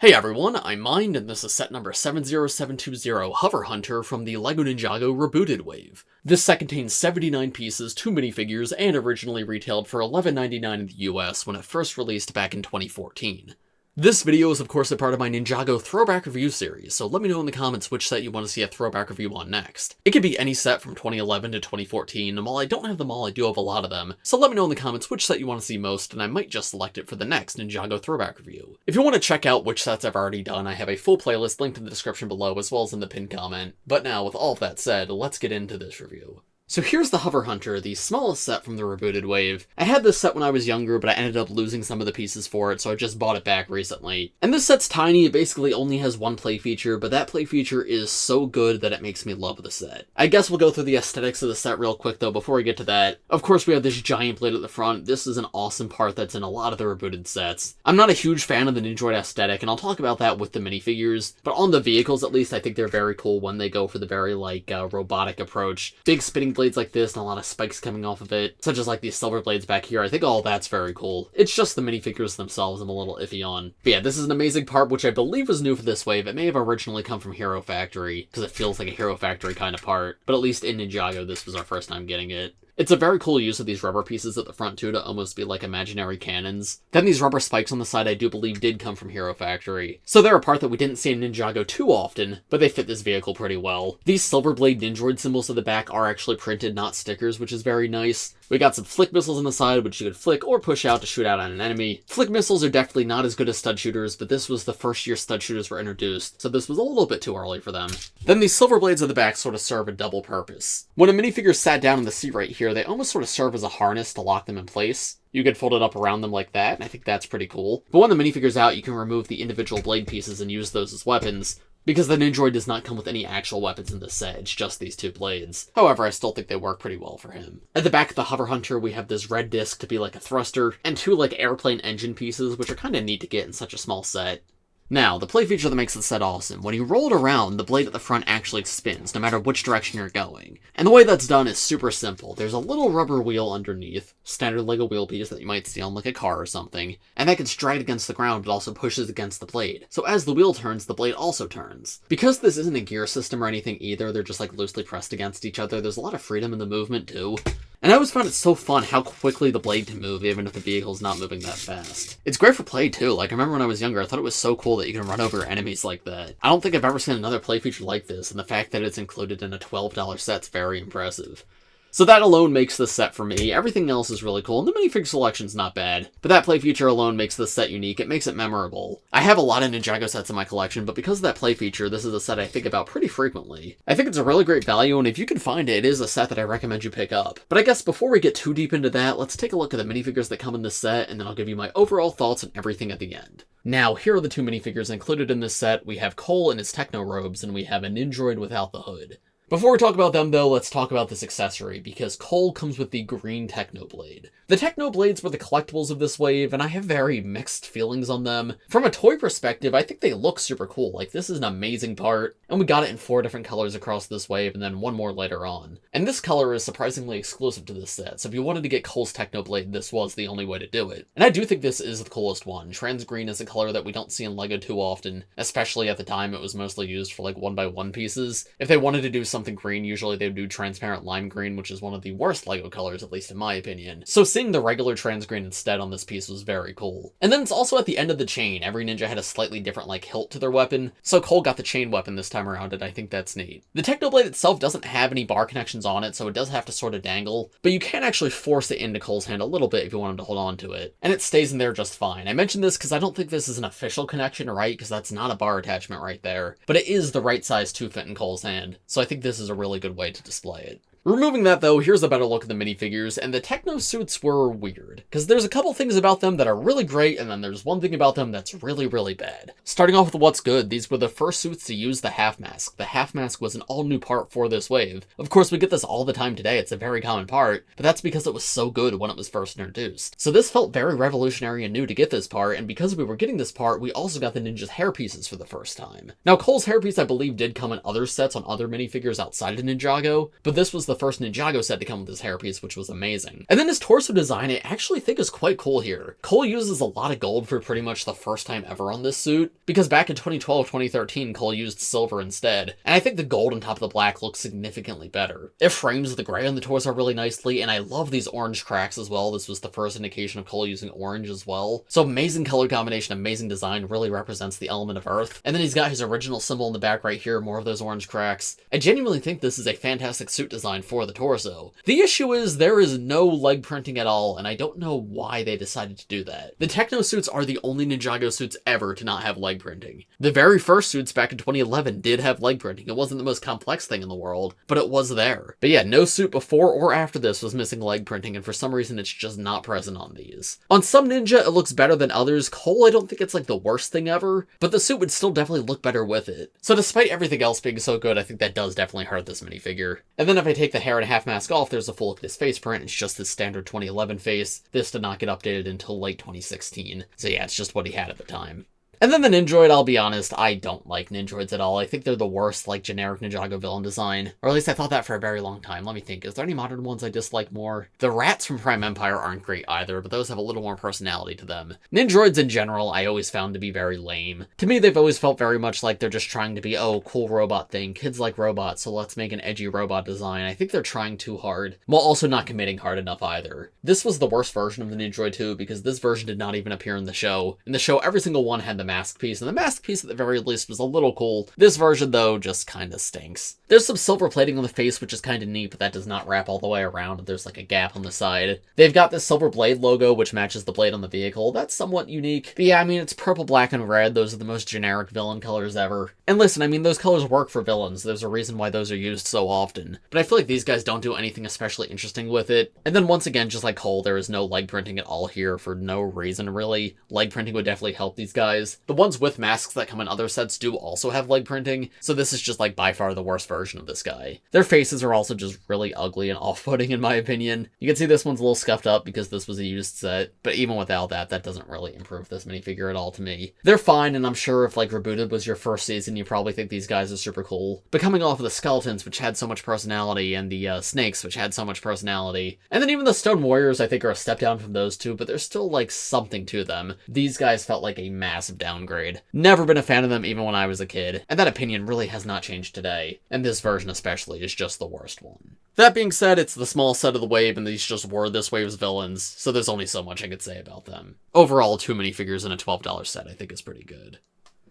Hey everyone, I'm Mind, and this is set number 70720 Hover Hunter from the LEGO Ninjago Rebooted wave. This set contains 79 pieces, 2 minifigures, and originally retailed for $11.99 in the US when it first released back in 2014. This video is of course a part of my Ninjago throwback review series, so let me know in the comments which set you want to see a throwback review on next. It could be any set from 2011 to 2014, and while I don't have them all, I do have a lot of them, so let me know in the comments which set you want to see most, and I might just select it for the next Ninjago throwback review. If you want to check out which sets I've already done, I have a full playlist linked in the description below as well as in the pinned comment. But now, with all of that said, let's get into this review. So here's the Hover Hunter, the smallest set from the Rebooted wave. I had this set when I was younger, but I ended up losing some of the pieces for it, so I just bought it back recently. And this set's tiny, it basically only has one play feature, but that play feature is so good that it makes me love the set. I guess we'll go through the aesthetics of the set real quick though before we get to that. Of course we have this giant blade at the front. This is an awesome part that's in a lot of the Rebooted sets. I'm not a huge fan of the Nindroid aesthetic, and I'll talk about that with the minifigures, but on the vehicles at least I think they're very cool when they go for the very robotic approach. Big spinning blades like this and a lot of spikes coming off of it, such as like these silver blades back here. I think all that's very cool. It's just the minifigures themselves I'm a little iffy on. But yeah, this is an amazing part, which I believe was new for this wave. It may have originally come from Hero Factory, because it feels like a Hero Factory kind of part, but at least in Ninjago, this was our first time getting it. It's a very cool use of these rubber pieces at the front too to almost be like imaginary cannons. Then these rubber spikes on the side I do believe did come from Hero Factory. So they're a part that we didn't see in Ninjago too often, but they fit this vehicle pretty well. These silver blade Nindroid symbols at the back are actually printed, not stickers, which is very nice. We got some flick missiles on the side, which you could flick or push out to shoot out on an enemy. Flick missiles are definitely not as good as stud shooters, but this was the first year stud shooters were introduced, so this was a little bit too early for them. Then these silver blades at the back sort of serve a double purpose. When a minifigure sat down in the seat right here, they almost sort of serve as a harness to lock them in place. You could fold it up around them like that, and I think that's pretty cool. But when the minifigure's out, you can remove the individual blade pieces and use those as weapons, because the Nindroid does not come with any actual weapons in this set, it's just these two blades. However, I still think they work pretty well for him. At the back of the Hover Hunter, we have this red disc to be like a thruster, and two like airplane engine pieces, which are kind of neat to get in such a small set. Now, the play feature that makes the set awesome, when you roll it around, the blade at the front actually spins, no matter which direction you're going. And the way that's done is super simple. There's a little rubber wheel underneath, standard LEGO wheel piece that you might see on like a car or something, and that gets dragged against the ground but also pushes against the blade. So as the wheel turns, the blade also turns. Because this isn't a gear system or anything either, they're just like loosely pressed against each other, there's a lot of freedom in the movement too. And I always found it so fun how quickly the blade can move, even if the vehicle's not moving that fast. It's great for play too. Like, I remember when I was younger, I thought it was so cool that you can run over enemies like that. I don't think I've ever seen another play feature like this, and the fact that it's included in a $12 set's very impressive. So that alone makes this set for me. Everything else is really cool, and the minifig selection's not bad. But that play feature alone makes this set unique, it makes it memorable. I have a lot of Ninjago sets in my collection, but because of that play feature, this is a set I think about pretty frequently. I think it's a really great value, and if you can find it, it is a set that I recommend you pick up. But I guess before we get too deep into that, let's take a look at the minifigures that come in this set, and then I'll give you my overall thoughts on everything at the end. Now, here are the two minifigures included in this set. We have Cole in his techno robes, and we have a Nindroid without the hood. Before we talk about them though, let's talk about this accessory, because Cole comes with the green Techno-Blade. The Techno-Blades were the collectibles of this wave, and I have very mixed feelings on them. From a toy perspective, I think they look super cool, like this is an amazing part, and we got it in 4 different colors across this wave, and then one more later on. And this color is surprisingly exclusive to this set, so if you wanted to get Cole's Techno-Blade, this was the only way to do it. And I do think this is the coolest one. Trans green is a color that we don't see in LEGO too often, especially at the time it was mostly used for like 1x1 pieces. If they wanted to do something green, usually they would do transparent lime green, which is one of the worst LEGO colors, at least in my opinion. So seeing the regular trans green instead on this piece was very cool. And then it's also at the end of the chain. Every ninja had a slightly different like hilt to their weapon, so Cole got the chain weapon this time around, and I think that's neat. The Techno-Blade itself doesn't have any bar connections on it, so it does have to sort of dangle, but you can actually force it into Cole's hand a little bit if you want him to hold on to it. And it stays in there just fine. I mentioned this because I don't think this is an official connection, right? Because that's not a bar attachment right there, but it is the right size to fit in Cole's hand, so I think this is a really good way to display it. Removing that though, here's a better look at the minifigures, and the techno suits were weird, because there's a couple things about them that are really great, and then there's one thing about them that's really, really bad. Starting off with what's good, these were the first suits to use the half mask. The half mask was an all new part for this wave. Of course, we get this all the time today, it's a very common part, but that's because it was so good when it was first introduced. So this felt very revolutionary and new to get this part, and because we were getting this part, we also got the ninja's hair pieces for the first time. Now, Cole's hairpiece I believe did come in other sets on other minifigures outside of Ninjago, but this was the first Ninjago set to come with his hairpiece, which was amazing. And then his torso design, I actually think is quite cool here. Cole uses a lot of gold for pretty much the first time ever on this suit, because back in 2012-2013, Cole used silver instead, and I think the gold on top of the black looks significantly better. It frames the gray on the torso really nicely, and I love these orange cracks as well. This was the first indication of Cole using orange as well. So amazing color combination, amazing design, really represents the element of Earth. And then he's got his original symbol in the back right here, more of those orange cracks. I genuinely think this is a fantastic suit design for the torso. The issue is there is no leg printing at all, and I don't know why they decided to do that. The Techno suits are the only Ninjago suits ever to not have leg printing. The very first suits back in 2011 did have leg printing. It wasn't the most complex thing in the world, but it was there. But yeah, no suit before or after this was missing leg printing, and for some reason it's just not present on these. On some Ninja, it looks better than others. Cole, I don't think it's like the worst thing ever, but the suit would still definitely look better with it. So despite everything else being so good, I think that does definitely hurt this minifigure. And then if I take the hair and a half mask off, there's a full look at his face print. It's just his standard 2011 face. This did not get updated until late 2016. So yeah, it's just what he had at the time. And then the Nindroid, I'll be honest, I don't like Nindroids at all. I think they're the worst, like, generic Ninjago villain design. Or at least I thought that for a very long time. Let me think, is there any modern ones I dislike more? The rats from Prime Empire aren't great either, but those have a little more personality to them. Nindroids in general, I always found to be very lame. To me, they've always felt very much like they're just trying to be, oh, cool robot thing. Kids like robots, so let's make an edgy robot design. I think they're trying too hard, while also not committing hard enough either. This was the worst version of the Nindroid too, because this version did not even appear in the show. In the show, every single one had the mask piece, and the mask piece at the very least was a little cool. This version, though, just kinda stinks. There's some silver plating on the face, which is kinda neat, but that does not wrap all the way around. There's like a gap on the side. They've got this silver blade logo, which matches the blade on the vehicle. That's somewhat unique. But yeah, I mean, it's purple, black, and red. Those are the most generic villain colors ever. And listen, I mean, those colors work for villains. There's a reason why those are used so often. But I feel like these guys don't do anything especially interesting with it. And then once again, just like Cole, there is no leg printing at all here for no reason, really. Leg printing would definitely help these guys. The ones with masks that come in other sets do also have leg printing, so this is just like by far the worst version of this guy. Their faces are also just really ugly and off-putting in my opinion. You can see this one's a little scuffed up because this was a used set, but even without that, that doesn't really improve this minifigure at all to me. They're fine, and I'm sure if like Rebooted was your first season, you probably think these guys are super cool. But coming off of the skeletons, which had so much personality, and the snakes, which had so much personality, and then even the stone warriors, I think are a step down from those two, but there's still like something to them. These guys felt like a massive downgrade. Never been a fan of them even when I was a kid, and that opinion really has not changed today, and this version especially is just the worst one. That being said, it's the small set of the wave, and these just were this wave's villains, so there's only so much I could say about them. Overall, 2 minifigures in a $12 set I think is pretty good.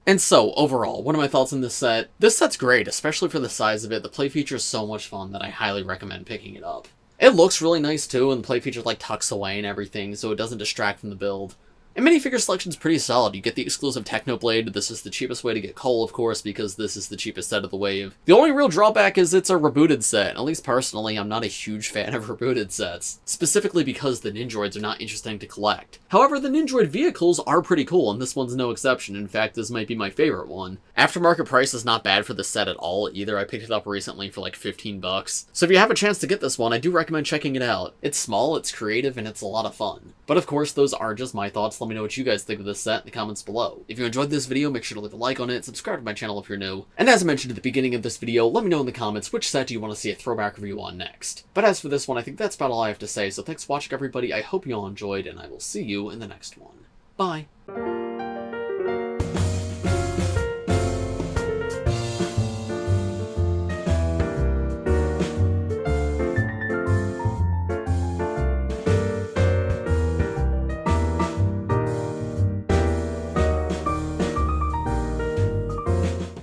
And so, overall, what are my thoughts on this set? This set's great, especially for the size of it. The play feature is so much fun that I highly recommend picking it up. It looks really nice too, and the play feature like tucks away and everything, so it doesn't distract from the build. And minifigure selection's pretty solid. You get the exclusive Techno-Blade. This is the cheapest way to get Cole, of course, because this is the cheapest set of the wave. The only real drawback is it's a rebooted set. At least personally, I'm not a huge fan of rebooted sets, specifically because the Nindroids are not interesting to collect. However, the Nindroid vehicles are pretty cool, and this one's no exception. In fact, this might be my favorite one. Aftermarket price is not bad for this set at all either. I picked it up recently for like 15 bucks. So if you have a chance to get this one, I do recommend checking it out. It's small, it's creative, and it's a lot of fun. But of course, those are just my thoughts. Let me know what you guys think of this set in the comments below. If you enjoyed this video, make sure to leave a like on it, subscribe to my channel if you're new, and as I mentioned at the beginning of this video, let me know in the comments which set do you want to see a throwback review on next. But as for this one, I think that's about all I have to say, so thanks for watching everybody, I hope you all enjoyed, and I will see you in the next one. Bye!